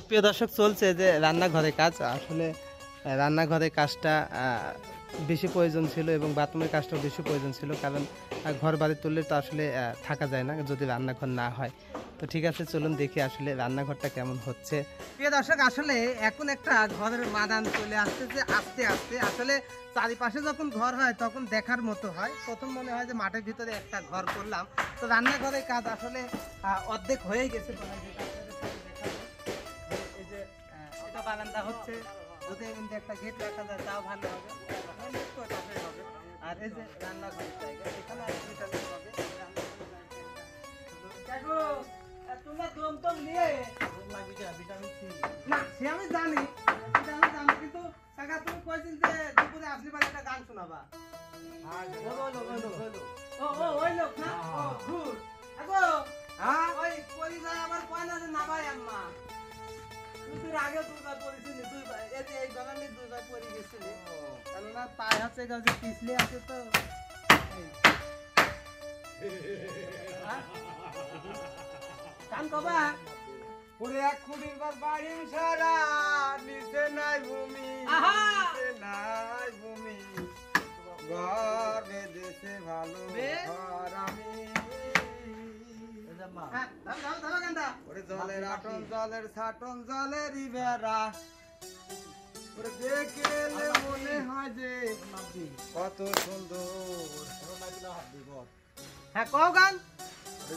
প্রিয় দর্শক, চলছে যে রান্নাঘরে কাজ। আসলে রান্নাঘরে কাজটা বেশি প্রয়োজন ছিল এবং বাথরুমের কাজটাও বেশি প্রয়োজন ছিল, কারণ ঘর বাড়ি তুললে তো আসলে থাকা যায় না যদি রান্নাঘর না হয়। তো ঠিক আছে, চলুন দেখি আসলে রান্নাঘরটা কেমন হচ্ছে। প্রিয় দর্শক, আসলে এখন একটা ঘরের মাদান চলে আসছে যে আস্তে আস্তে। আসলে চারিপাশে যখন ঘর হয় তখন দেখার মতো হয়। প্রথম মনে হয় যে মাঠের ভিতরে একটা ঘর করলাম, তো রান্নাঘরের কাজ আসলে অর্ধেক হয়ে গেছে। এটা বারান্দা হচ্ছে, যদি একটা গেট রাখা যায় তাও ভালো হবে। আর এই যে রান্নাঘর জায়গা, এখানে তোমরা দম টম নিয়ে না, সে আমি জানি, কিন্তু কাকা তুমি কয়েছেন যে দুপুরে আসলে পারে একটা গান শোনাবা। ওই লোক না, ঘুর ওই পরি যায় আবার কয় না যে না ভাই আম্মা তুই আগে দুইবার পড়েছিলি, দুইবার এই গরমে দুইবার পড়ে গেছিলি, কেননা পায়ে হচ্ছে যে পিছলে আছে তো। গান কবা পুরে এক খুঁড়ির বাড়ি সারা নিচে নাই ভূমি, নিচে নাই ভূমি, ঘর বেঁধেছে ভালো ঘর আমি। জলের আটন জলের ছাটন জলেরই বেড়া, দেখলে মনে হয় যে কত সুন্দর। হ্যাঁ কও গান।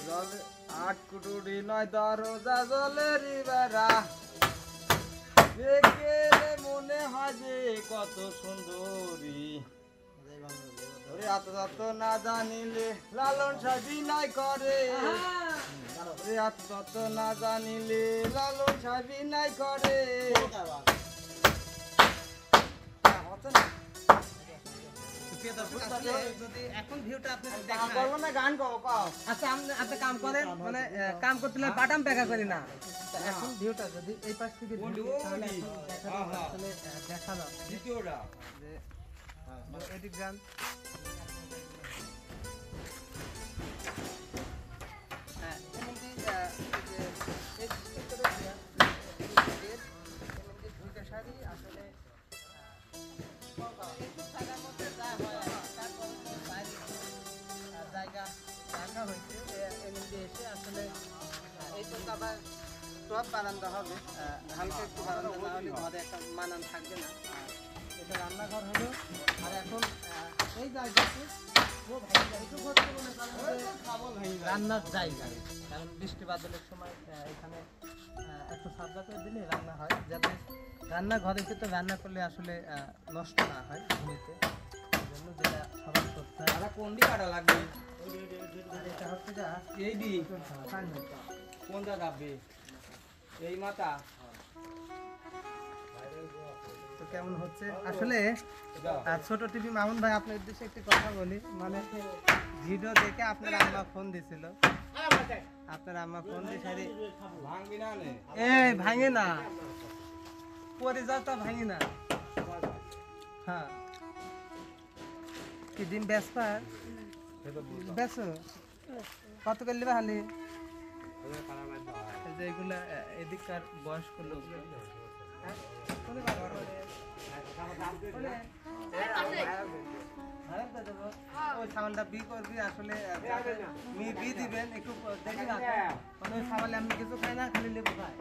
জলে আট কুটুরি নয় দরজা জলেরই বেড়া, দেখলে মনে হয় যে কত সুন্দরী। এত না জানিলে লালন সাবি নাই করে, এত না জানিলে লালন সাবি নাই করে। এখন ভিউটা আপনি গান গাও। আচ্ছা আপনি কাম করেন, মানে কাম করতে বাটাম পেকা করি না। এখন ভিউটা যদি এই পাশ থেকে দেখা যাবে এদিক গান। আসলে জায়গা রাখা হয়েছে এসে, আসলে এই তো আবার সব বারান্দা হবে, হালকা একটু বারান্দা না হলে ঘরে একটা মানান থাকবে না। এটা রান্নাঘর হলো। আর এখন এই জায়গাতে রান্নার জায়গা, কারণ বৃষ্টি বাদলের সময় এখানে একটু সাবধান করে দিলে রান্না হয়, যাতে রান্নাঘরে তো রান্না করলে আসলে নষ্ট না হয় ভূমিতে, জন্য যেটা সবার করতে হয়। কোন দিকে কাটা লাগবে? এটা হচ্ছে যা এই দি কোন যাবে এই মাথা। তো কেমন হচ্ছে আসলে ছোট টিভি মামুন ভাই, আপনার উদ্দেশ্যে একটি কথা বলি, মানে ভিডিও দেখে আপনার আম্মা ফোন দিছিল, আপনার আম্মা ফোন দিয়ে ভাঙবি না, এই ভাঙে না পরিচয়টা ভাঙি না। হ্যাঁ কি দিন ব্যস্ত বেসো কত করলি হালি এগুলা এদিককার বয়স্ক লোক ওই ছাগলটা বি করবি, আসলে বি দিবেন একটু দেখি না, মানে ওই ছাগলে আমি কিছু খাই না, খালি লেবু খাই।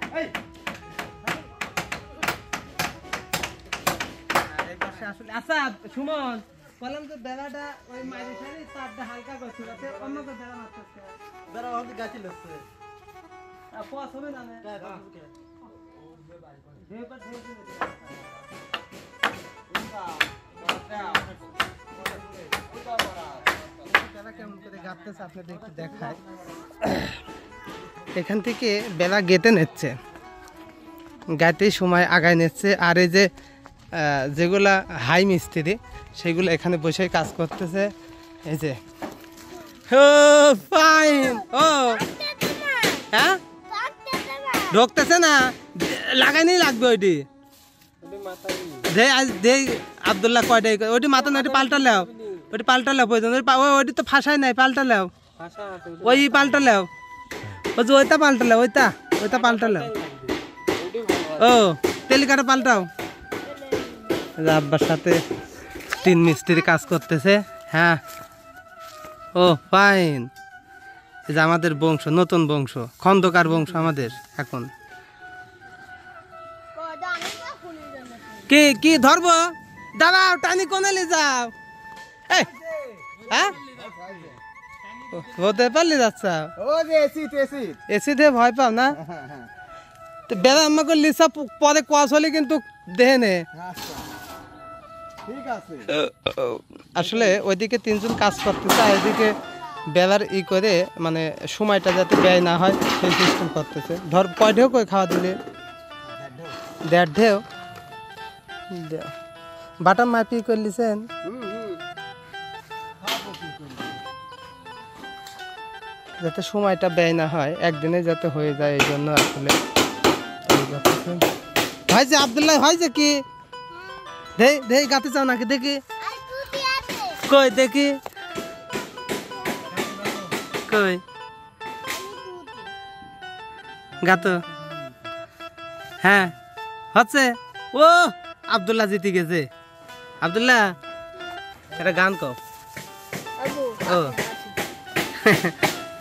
এই পাশে আসলে আচ্ছা সুমন বললাম তো বেড়াটা ওই মাঝে সারি তারটা হালকা করছিল, অন্য তো বেড়া মারতেছে, বেড়া হতে গাছি লাগছে পথ হবে না কেমন করে গাঁথতেছে আপনাদের একটু দেখায়। এখান থেকে বেড়া গেঁথে নিচ্ছে, গাঁথেই সময় আগায় নিচ্ছে। আর এই যে যেগুলা হাই মিস্ত্রি সেগুলো এখানে বসে কাজ করতেছে। এই যে ফাইন ও হ্যাঁ ঢুকতেছে না, লাগাইনি লাগবে ওইটি দে আজ দে আব্দুল্লাহ কয়টা ওইটি মাথা না, ওইটি পাল্টা লেও, ওইটি পাল্টা লেও প্রয়োজন, ওইটি তো ফাঁসাই নাই, পাল্টা লেও, ওই পাল্টা লেও, ওই যে ওইটা পাল্টা লেও, ওইটা পাল্টা লেও। ও তেলিকাটা পাল্টাও। আব্বার সাথে 3 মিস্ত্রি কাজ করতেছে। হ্যাঁ ও ফাইন। এই যে আমাদের বংশ, নতুন বংশ, খন্দকার বংশ আমাদের এখন। কি কি ধরবো? দাঁড়াও, টানি কোনে লে যাও। এই হ্যাঁ হতে পারলি যাচ্ছা এসি দিয়ে ভয় পাও না? তো বেড়া আমাকে লিসা পরে কোয়াশ হলে কিন্তু দেহে নে। আসলে ওইদিকে 3 জন কাজ করতেছে, আর এদিকে বেলার ই করে মানে সময়টা যাতে ব্যয় না হয় সেই সিস্টেম করতেছে। ধর কয় ঢেউ কই খাওয়া দিলে? 1.5 ঢেউ। বাটাম মাপি করে লিছেন? যাতে সময়টা ব্যয় না হয়, একদিনে যাতে হয়ে যায়, এই জন্য আসলে হয় যে আব্দুল্লাহ হয় যে কি দেই গাতে চাও নাকি দেখি? কই দেখি কই গাতো। হ্যাঁ হচ্ছে। ও আব্দুল্লাহ জিতে গেছে। আব্দুল্লাহ একটা গান কও। ও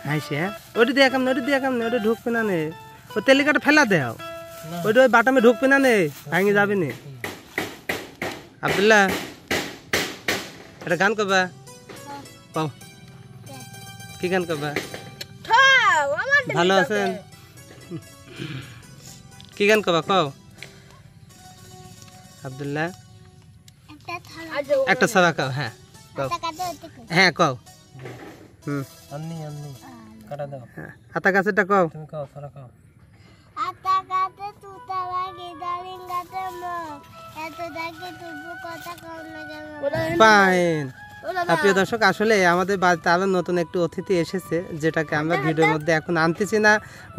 হাসি। হ্যাঁ ওটা দিয়ে কাম না, ওটা দিয়ে কাম না, ওটা ঢুকবে না নে। ও তেলিকাটা ফেলা দেও, ওইটা ওই বাটামে ঢুকবে না নে, ভাঙে যাবে নে। আব্দুল্লাহ একটা গান করবা? কও কি গান করবা? ভালো আছেন? কি গান করবা কও? আব্দুল্লাহ একটা ছড়া কও। হ্যাঁ কও। হ্যাঁ কও। আতা গাছেরটা কও। ফাইন। প্রিয় দর্শক, আসলে আমাদের বাড়িতে আবার নতুন একটু অতিথি এসেছে, যেটাকে আমরা ভিডিওর মধ্যে এখন আনতেছি না।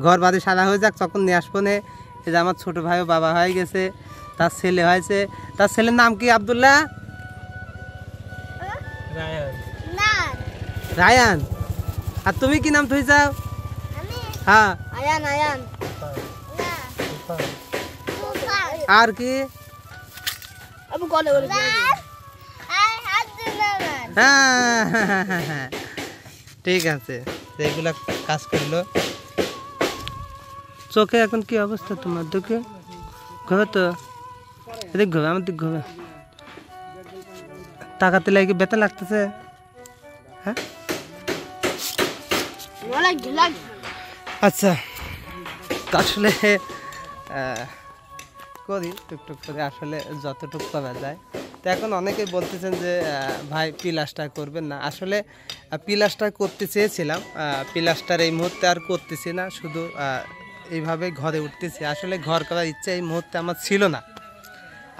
ঘর বাড়ি সারা হয়ে যাক তখন নিয়ে আসবো নে। এই যে আমার ছোট ভাইও বাবা হয়ে গেছে, তার ছেলে হয়েছে। তার ছেলের নাম কি? আব্দুল্লাহ রায়ান। আর তুমি কি নাম থই যাও? হ্যাঁ আর কি? হ্যাঁ ঠিক আছে। এগুলা কাজ করলো। চোখে এখন কি অবস্থা তোমার? দেখে ঘবে তো এদিক ঘবে, আমার দিক ঘবে। টাকাতে লাগে বেতা লাগতেছে। হ্যাঁ আচ্ছা, আসলে করি টুকটুক করে, আসলে যতটুকু করা যায়। তো এখন অনেকেই বলতেছেন যে ভাই পিলাস্টার করবেন না। আসলে পিলাস্টার করতে চেয়েছিলাম, পিলাস্টার এই মুহূর্তে আর করতেছি না, শুধু এইভাবে ঘরে উঠতেছি। আসলে ঘর করার ইচ্ছা এই মুহূর্তে আমার ছিল না।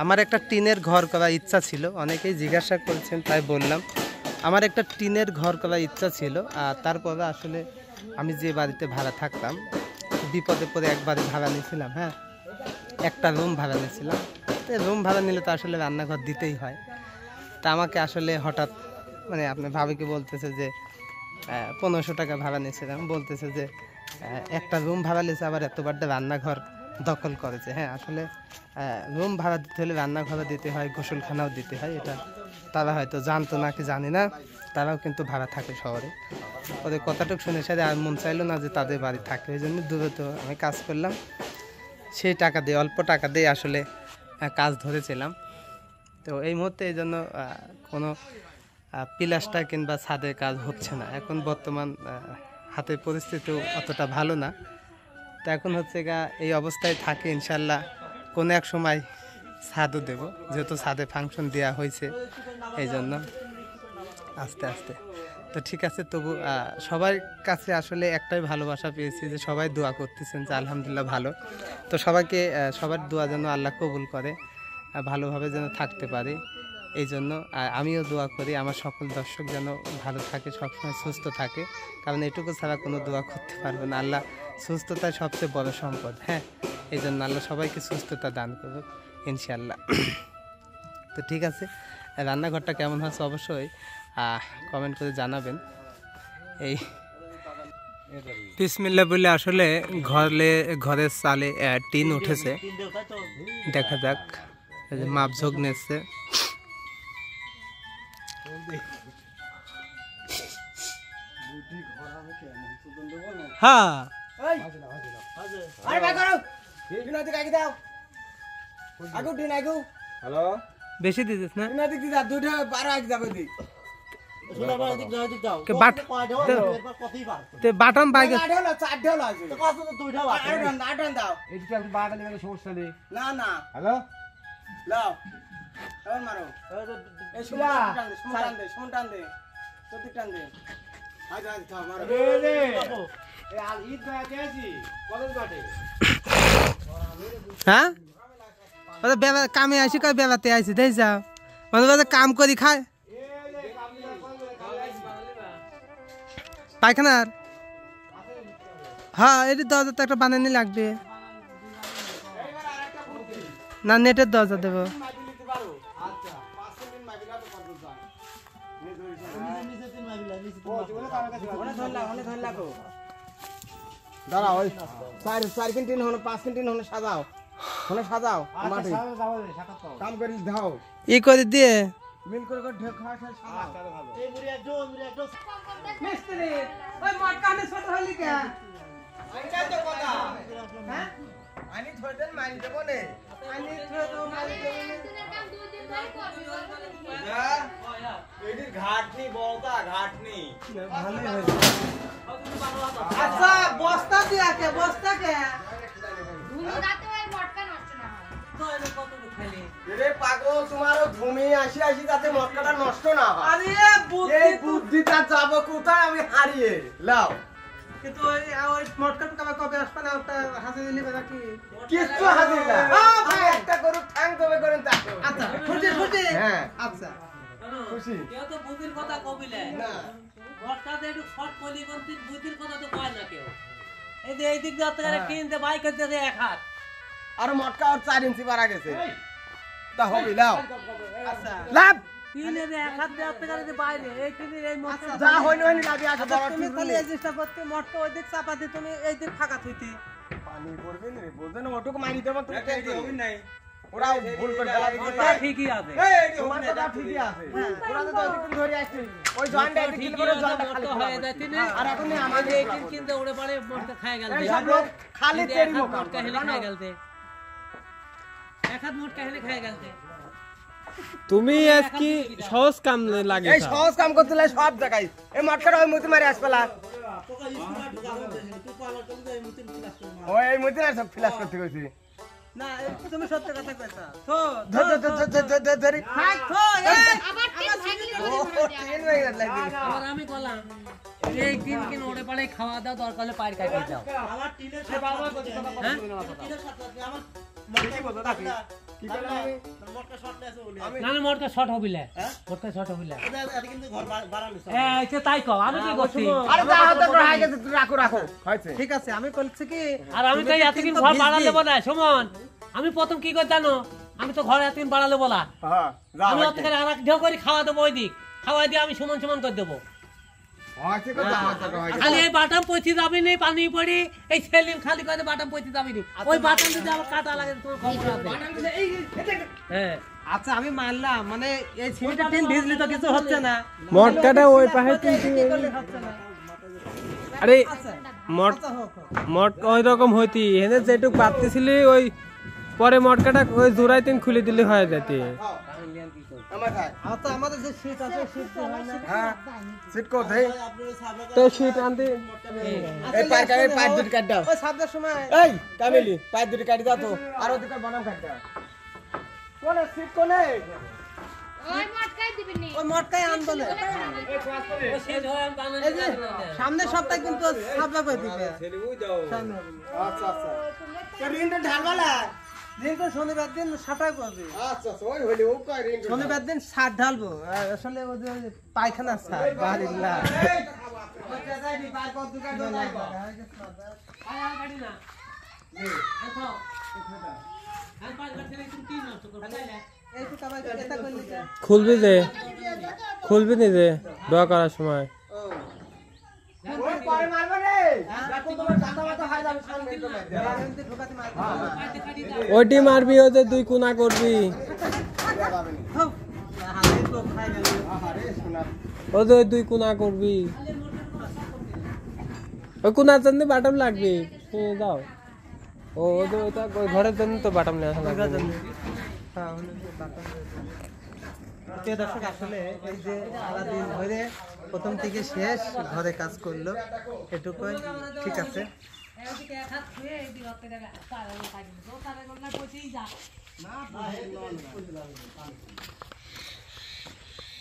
আমার একটা টিনের ঘর করার ইচ্ছা ছিল। অনেকেই জিজ্ঞাসা করেছেন তাই বললাম, আমার একটা টিনের ঘর করার ইচ্ছা ছিল। আর তারপরে আসলে আমি যে বাড়িতে ভাড়া থাকতাম, বিপদে পড়ে একবারে ভাড়া নিয়েছিলাম। হ্যাঁ একটা রুম ভাড়া নিয়েছিলাম। তো রুম ভাড়া নিলে তো আসলে রান্নাঘর দিতেই হয়। তা আমাকে আসলে হঠাৎ মানে আপনার ভাবিকে বলতেছে যে 1500 টাকা ভাড়া নিয়েছিলাম, বলতেছে যে একটা রুম ভাড়া নিয়েছে, আবার এতবারটা রান্নাঘর দখল করেছে। হ্যাঁ আসলে রুম ভাড়া দিতে হলে রান্নাঘরও দিতে হয়, গোসলখানাও দিতে হয়। এটা তারা হয়তো জানতো না কি জানি না, তারাও কিন্তু ভাড়া থাকে শহরে। ওদের কথাটুকু শুনে সাথে আর মন চাইলো না যে তাদের বাড়ি থাকে, ওই জন্য দূরে তো আমি কাজ করলাম। সেই টাকা দিয়ে, অল্প টাকা দিয়ে আসলে কাজ ধরেছিলাম। তো এই মুহূর্তে এই জন্য কোনো পিলাস্টার কিংবা ছাদের কাজ হচ্ছে না। এখন বর্তমান হাতের পরিস্থিতিও অতটা ভালো না। তো এখন হচ্ছে গা এই অবস্থায় থাকে। ইনশাল্লাহ কোনো এক সময় ছাদও দেব, যেহেতু ছাদে ফাংশন দেওয়া হয়েছে, এই জন্য আস্তে আস্তে। তো ঠিক আছে, তবু সবার কাছে আসলে একটাই ভালোবাসা পেয়েছি যে সবাই দোয়া করতেছেন যে আলহামদুলিল্লাহ ভালো। তো সবাইকে সবার দোয়া যেন আল্লাহ কবুল করে, ভালোভাবে যেন থাকতে পারে, এই জন্য আমিও দোয়া করি আমার সকল দর্শক যেন ভালো থাকে, সবসময় সুস্থ থাকে। কারণ এটুকু ছাড়া কোনো দোয়া করতে পারবে না। আল্লাহ সুস্থতাই সবচেয়ে বড় সম্পদ। হ্যাঁ এই জন্য আল্লাহ সবাইকে সুস্থতা দান করুক ইনশাল্লাহ। তো ঠিক আছে, রান্নাঘরটা কেমন হচ্ছে অবশ্যই কমেন্ট করে জানাবেন। এই বিসমিল্লাহ বলে আসলে ঘরের চালে টিন উঠেছে, দেখা যাক। মাপঝোক নিচ্ছে। হ্যাঁ বেশি দিছিস না? বাটন বাইক সমস্যা নেই। হ্যাঁ বেলা কামে আসি কয় বেলাতে আইসি দেখ যাও মানে কাম করি খায় পায়খানার। হ্যাঁ এটি দরজা তো একটা বানানি লাগবে না, নেটের দরজা দেবো। দাঁড়া ওই 4 কিনটিন হলো 5 কিনটিন হলো সাজাও মাটি কাম করে দাও ই করে দিয়ে মিল করে ঢেক খাওয়া সাজাও। এই মুড়ি একজন মিস্ত্রি ওই মটকানে ছোট হলি কে আইটা তো কথা হ্যাঁ আনি থই দেন মারি দেব নে আনি থই দেব মারি দেব নে যা এডি ঘাটনি বলতা ঘাটনি ভালোই হয়েছে। আচ্ছা বস্তা দিয়া কে বস্তা কে রে পাগল তোমারও ধুমি আসি আসি যাতে মটকাটা নষ্ট না হয়। আরে এই বুদ্ধিটা যাব কোথায় আমি হারিয়ে লাও কিন্তু ওই মটকাটা কবে আসবে না ওটা হাতে দিলি বেলা কি কিছু হাজির না ভাই একটা গরু ঠ্যাং কবে করেন তাকে। আচ্ছা খুশি হ্যাঁ আচ্ছা খুশি কেউ তো বুদ্ধির কথা কবিলে না মটকাতে একটু শর্ট কলি কোনটি বুদ্ধির কথা তো কয় না কেউ। এই যে এই দিক দিয়ে আপনারা কিনতে বাইক করতে যে এক হাত আর মটকা আর 4 ইঞ্চি বাড়া গেছে তা হবে লাও আচ্ছা লাভ কিনে যে এক হাত দিয়ে আপনারা যে বাইরে এই কিনে এই মটকা যা হইনি হইনি লাভি আসে আচ্ছা, বড় তুমি ঠিক খালি এই জিনিসটা করতে মটকা ওই দিক চাপা দিয়ে তুমি এই দিক ফাঁকা থইতি পানি পড়বে না বুঝছেন ওটুকু মারি দেব তুমি টেনশন নাই ওরা ভুল করে ফেলা মটকা ঠিকই আছে। তোমার কথা ঠিকই আছে ওরা তো এতদিন ধরে আসছে ওই জয়েন্টটা এদিকে ঠিকই করে আছে, জয়েন্টটা খালি মটকা হয়ে যাচ্ছে না। আর এখন আমাদের আমাদের এই কিন কিনতে ওড়ে পারে মটকা খায় গেল এই সব লোক খালি তেরি মোকা মটকা হেলে খায় গেলতে এক হাত মটকা হেলে খায় গেলতে। তুমি আজকে সহজ কাম লাগে এই সহজ কাম করতে লাগে সব জায়গায় এই মটকাটা ওই মুতি মারি আসপালা ওই এই মুতি না সব ফিলাস করতে কইছি না তুমি সত্য কথা কইছা তো ধরি থাক তো আবার তিন ভাগলি করে ও ট্রেন হয়ে গেল লাগবে আবার আমি বললাম এই কিন কিন ওড়ে পারে খাওয়া দাও দরকার হলে পায়ের কাটিয়ে দাও। আমার টিনের সাথে আমার হ্যাঁ টিনের সাথে আমার কি বলতো নাকি কি বললাম আমি মটকা শর্ট আছে বলি না না মটকা শর্ট হবিলে মটকা শর্ট হবিলে এটা কিন্তু ঘর বাড়ানো এই যে তাই কও আমি কি করছি আরে যা হতে হয়ে গেছে তুই রাখো হয়েছে ঠিক আছে আমি বলছি কি আর আমি তো এতদিন ঘর বাড়া দেবো না সুমন। আমি প্রথম কি করে জানো আমি তো ঘরে এতদিন বাড়া দেবো না। হ্যাঁ যা আমি ওর থেকে আর এক ঢেউ করে খাওয়া দেবো ওই দিক খাওয়াই দিয়ে আমি সমান সমান করে দেবো। হয়েছে কত হয়েছে খালি এই বাটাম পচি যাবি নি পানি পড়ি এই সেলিম খালি করে বাটাম পচি যাবি নি ওই বাটাম যদি আবার কাটা লাগে তোমার খবর আছে। হ্যাঁ আচ্ছা আমি মানলাম মানে এই সিমেন্টের টিন ভিজলি তো কিছু হচ্ছে না মটকাটা ওই পাশে কি করলে হচ্ছে না আরে আচ্ছা মট আচ্ছা হোক মটকা ওই রকম হইতি এনে যেটুক পাততেছিলি ওই পরে মটকাটা ওই জোড়াই তিন খুলে দিলে হয়ে যেতে। আমার খায় আর তো আমাদের যে শীত আছে শীত তো হয় না হ্যাঁ সিট কো দেই তো শীত আনতে এই পাঁচ দুটি কাট দাও ওই সাবধার সময় এই কামিলি পাঁচ দুটি কাটি দাও তো আর ওদিকে বানাম কাট দাও কোনে সিট কোনে ওই মটকাই দিবেন নি ওই মটকাই আনবো না ও শেষ হয় আমি বানানো এই যে সামনের সপ্তাহে কিন্তু সাবধান করে দিবে সামনে আচ্ছা আচ্ছা তো রিনটা ঢালবালা দিন তো শনিবার দিন সাটাই করবে আচ্ছা আচ্ছা ওই হইলে ও কয় রিন শনিবার দিন সার ঢালবো আর আসলে ওই যে পায়খানা সার বাড়িল্লা আয় আর গাড়ি না আয় খাও আয় পাঁচ ঘন্টা থেকে তুমি কি নষ্ট করবে তাইলে এই তো কামাই এটা করলি যে খুলবি নি যে দোয়া করার সময়। ওই পরে মারবা রে ওইটি মারবি, ওই যে 2 কোনা করবি, ওই যে 2 কোনা করবি, ওই কোনার জন্য বাটাম লাগবে। যাও, ও ওই যে ওইটা ওই ঘরের জন্য তো বাটাম নিয়ে আসা লাগবে। প্রিয় দর্শক, আসলে এই যে সারাদিন ধরে প্রথম থেকে শেষ ঘরে কাজ করলো, এটুকুই ঠিক আছে। এদিকে এক হাত ছুঁয়ে এদিকে হাতে দেবে, তার কাটি দিত, তার পয়সাই যা।